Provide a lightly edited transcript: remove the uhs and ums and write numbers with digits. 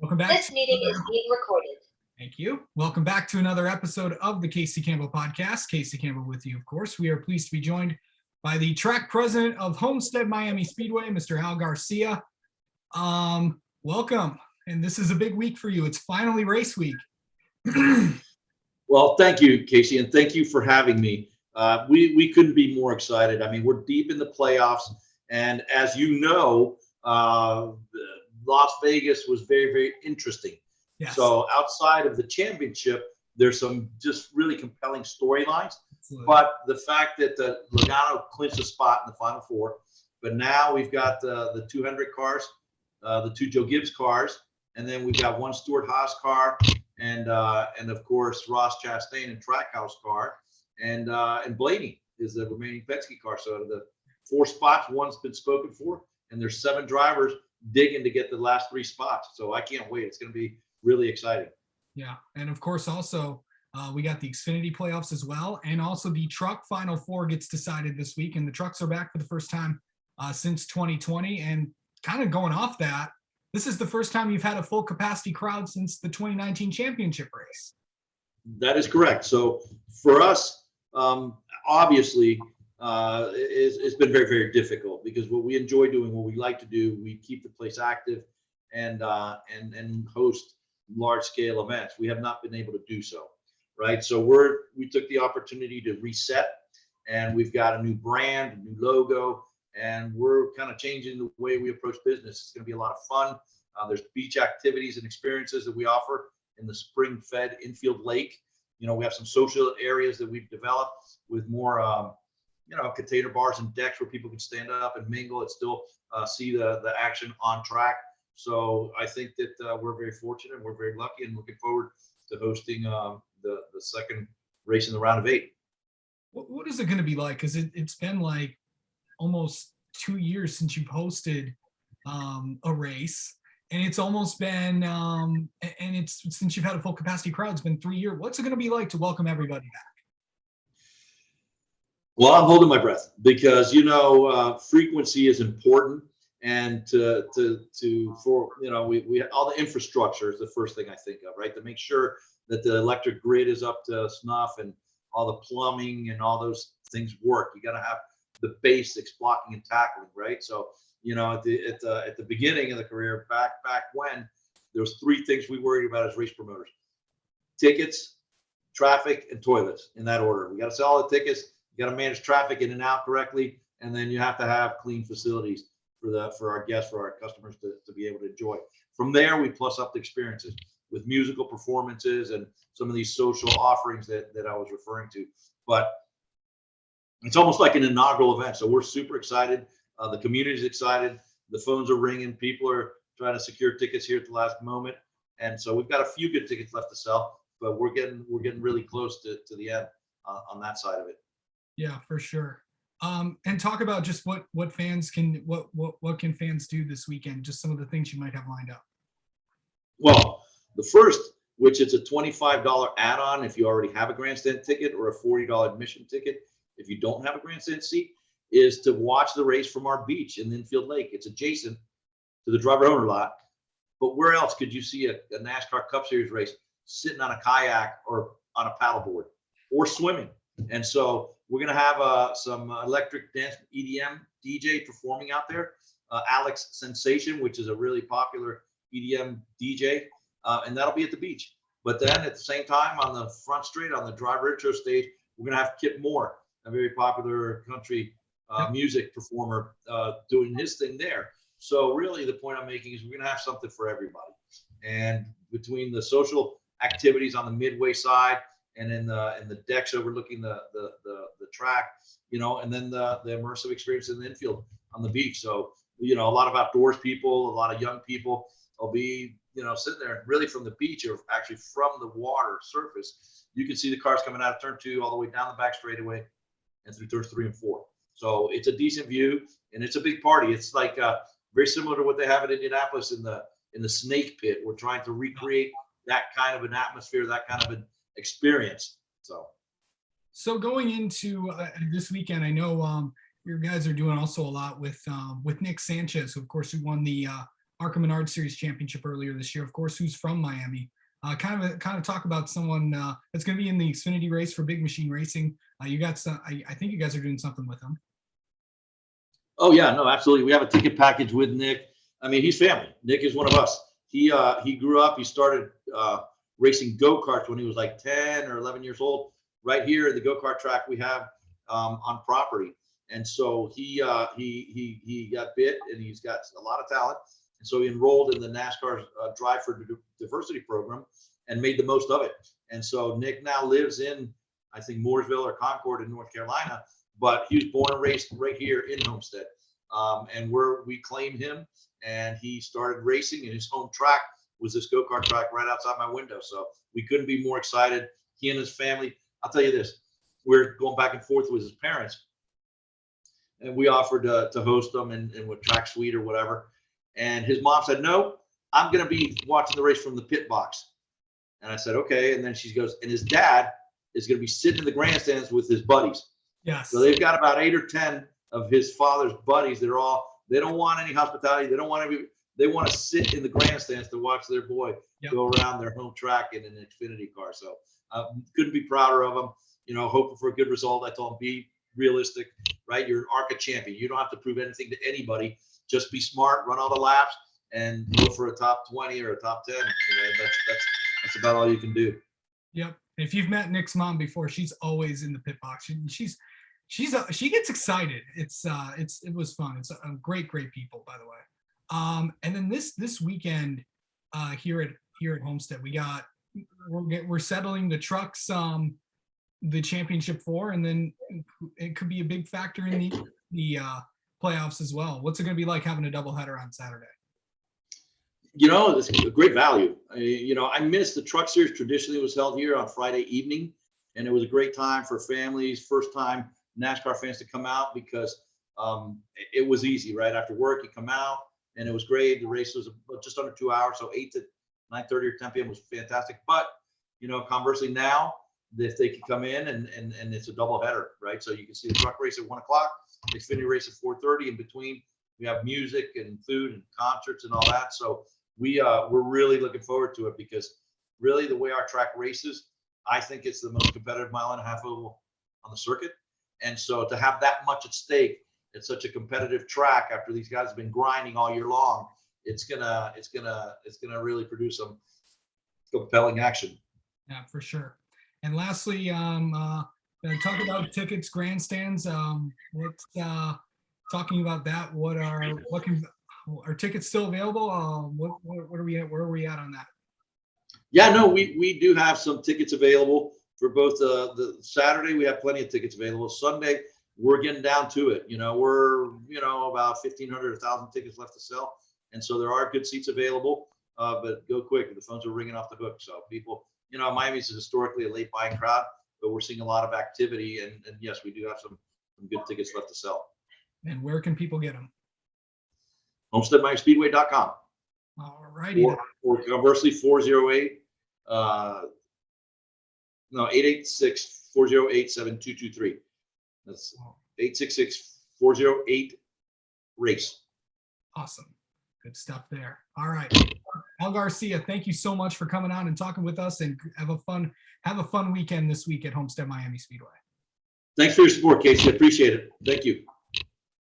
Welcome back. This meeting is being recorded. Thank you. Welcome back to another episode of the Casey Campbell Podcast. Casey Campbell with you, of course. We are pleased to be joined by the track president of Homestead Miami Speedway, Mr. Al Garcia. Welcome. And this is a big week for you. It's finally race week. Well, thank you, Casey, and thank you for having me. We couldn't be more excited. I mean, we're deep in the playoffs, and as you know, Las Vegas was very, very interesting. Yes. So outside of the championship, there's some just really compelling storylines. Absolutely. But the fact that Logano clinched a spot in the Final Four, but now we've got the 200 cars, the two Joe Gibbs cars, and then we've got one Stuart Haas car, and of course Ross Chastain and Trackhouse car, and Blaney is the remaining Penske car. So the 4 spots, one's been spoken for, and there's 7 drivers digging to get the last 3 spots. So I can't wait. It's going to be really exciting. Yeah, and of course also we got the Xfinity playoffs as well, and also the truck Final Four gets decided this week, and the trucks are back for the first time since 2020. And kind of going off that, this is the first time you've had a full capacity crowd since the 2019 championship race. That is correct. So for us, obviously, it's been very, very difficult because what we enjoy doing, what we like to do, we keep the place active and host large scale events. We have not been able to do so, right? So we took the opportunity to reset, and we've got a new brand, a new logo, and we're kind of changing the way we approach business. It's going to be a lot of fun. There's beach activities and experiences that we offer in the spring-fed infield lake. You know, we have some social areas that we've developed with more, container bars and decks where people can stand up and mingle and still see the action on track. So I think that we're very fortunate. We're very lucky, and looking forward to hosting the second race in the round of 8. What is it going to be like? Because it's been like almost 2 years since you've hosted a race, and it's almost been and it's since you've had a full capacity crowd, it's been 3 years. What's it going to be like to welcome everybody back? Well, I'm holding my breath because frequency is important, and we all the infrastructure is the first thing I think of, right? To make sure that the electric grid is up to snuff and all the plumbing and all those things work. You got to have the basics, blocking and tackling, right? So at the beginning of the career, back when, there was 3 things we worried about as race promoters: tickets, traffic, and toilets, in that order. We got to sell all the tickets. You got to manage traffic in and out correctly, and then you have to have clean facilities for our guests, for our customers to be able to enjoy. From there, we plus up the experiences with musical performances and some of these social offerings that I was referring to. But it's almost like an inaugural event, so we're super excited. The community's excited. The phones are ringing. People are trying to secure tickets here at the last moment, and so we've got a few good tickets left to sell, but we're getting really close to the end on that side of it. Yeah, for sure. And talk about just what fans can what can fans do this weekend? Just some of the things you might have lined up. Well, the first, which is a $25 add-on if you already have a grandstand ticket, or a $40 admission ticket if you don't have a grandstand seat, is to watch the race from our beach in the infield lake. It's adjacent to the driver owner lot. But where else could you see a NASCAR Cup Series race sitting on a kayak or on a paddleboard or swimming? And so we're going to have some electric dance EDM DJ performing out there. Alex Sensation, which is a really popular EDM DJ, and that'll be at the beach. But then at the same time, on the front straight, on the driver intro stage, we're going to have Kip Moore, a very popular country music performer, doing his thing there. So really the point I'm making is we're going to have something for everybody. And between the social activities on the midway side and in the decks overlooking the track, and then the immersive experience in the infield on the beach. So, a lot of outdoors people, a lot of young people will be, sitting there really from the beach, or actually from the water surface. You can see the cars coming out of turn 2 all the way down the back straightaway and through turns 3 and 4. So it's a decent view, and it's a big party. It's like very similar to what they have in Indianapolis in the snake pit. We're trying to recreate that kind of an atmosphere, that kind of an experience. So going into this weekend, I know your guys are doing also a lot with Nick Sanchez, who of course who won the ARCA Menard Series championship earlier this year, of course, who's from Miami. Kind of talk about someone that's going to be in the Xfinity race for Big Machine Racing. You got some, I think you guys are doing something with him. Oh yeah, no, absolutely. We have a ticket package with Nick. I mean, he's family. Nick is one of us. He grew up. He started racing go-karts when he was like 10 or 11 years old, right here at the go-kart track we have on property. And so he got bit, and he's got a lot of talent. And so he enrolled in the NASCAR Drive for Diversity program and made the most of it. And so Nick now lives in, I think, Mooresville or Concord in North Carolina, but he was born and raised right here in Homestead. And we claimed him, and he started racing, and his home track was this go-kart track right outside my window. So we couldn't be more excited. He and his family, I'll tell you this, we're going back and forth with his parents, and we offered to host them and with Track Suite or whatever. And his mom said, no, I'm going to be watching the race from the pit box. And I said, okay. And then she goes, and his dad is going to be sitting in the grandstands with his buddies. Yes. So they've got about 8 or 10 of his father's buddies. They don't want any hospitality. They want to sit in the grandstands to watch their boy go around their home track in an Xfinity car. So couldn't be prouder of him, hoping for a good result. I told him, be realistic, right? You're an ARCA champion. You don't have to prove anything to anybody. Just be smart, run all the laps, and go for a top 20 or a top 10. That's about all you can do. Yep. If you've met Nick's mom before, she's always in the pit box. She gets excited. It was fun. It's a great people, by the way. And then this weekend here at Homestead, we're settling the trucks, the championship 4, and then it could be a big factor in the playoffs as well. What's it going to be like having a doubleheader on Saturday? It's a great value. I miss the Truck Series. Traditionally, was held here on Friday evening, and it was a great time for families, first time NASCAR fans to come out, because it was easy. Right after work, you come out, and it was great. The race was just under 2 hours, so 8 to 9:30 or 10 p.m. was fantastic. But conversely, now if they can come in and it's a double header, right? So you can see the truck race at 1 o'clock, the Xfinity race at 4:30. In between, we have music and food and concerts and all that. So we're really looking forward to it, because really the way our track races, I think it's the most competitive 1.5-mile oval on the circuit. And so to have that much at stake at such a competitive track, after these guys have been grinding all year long, it's gonna really produce some compelling action. Yeah, for sure. And lastly, talk about tickets, grandstands. Let's talking about that. Are tickets still available? What are we at? Where are we at on that? Yeah, no, we do have some tickets available for both the Saturday. We have plenty of tickets available. Sunday, we're getting down to it. We're about 1,500, 1,000 tickets left to sell, and so there are good seats available. But go quick; the phones are ringing off the hook. So people, Miami's historically a late buying crowd, but we're seeing a lot of activity, and yes, we do have some good tickets left to sell. And where can people get them? HomesteadMiamiSpeedway.com. All righty. Or conversely, 886-408-7223. That's 866-408-RACE. Awesome. Good stuff there. All right. Al Garcia, thank you so much for coming on and talking with us, and have a fun weekend this week at Homestead Miami Speedway. Thanks for your support, Casey. I appreciate it. Thank you.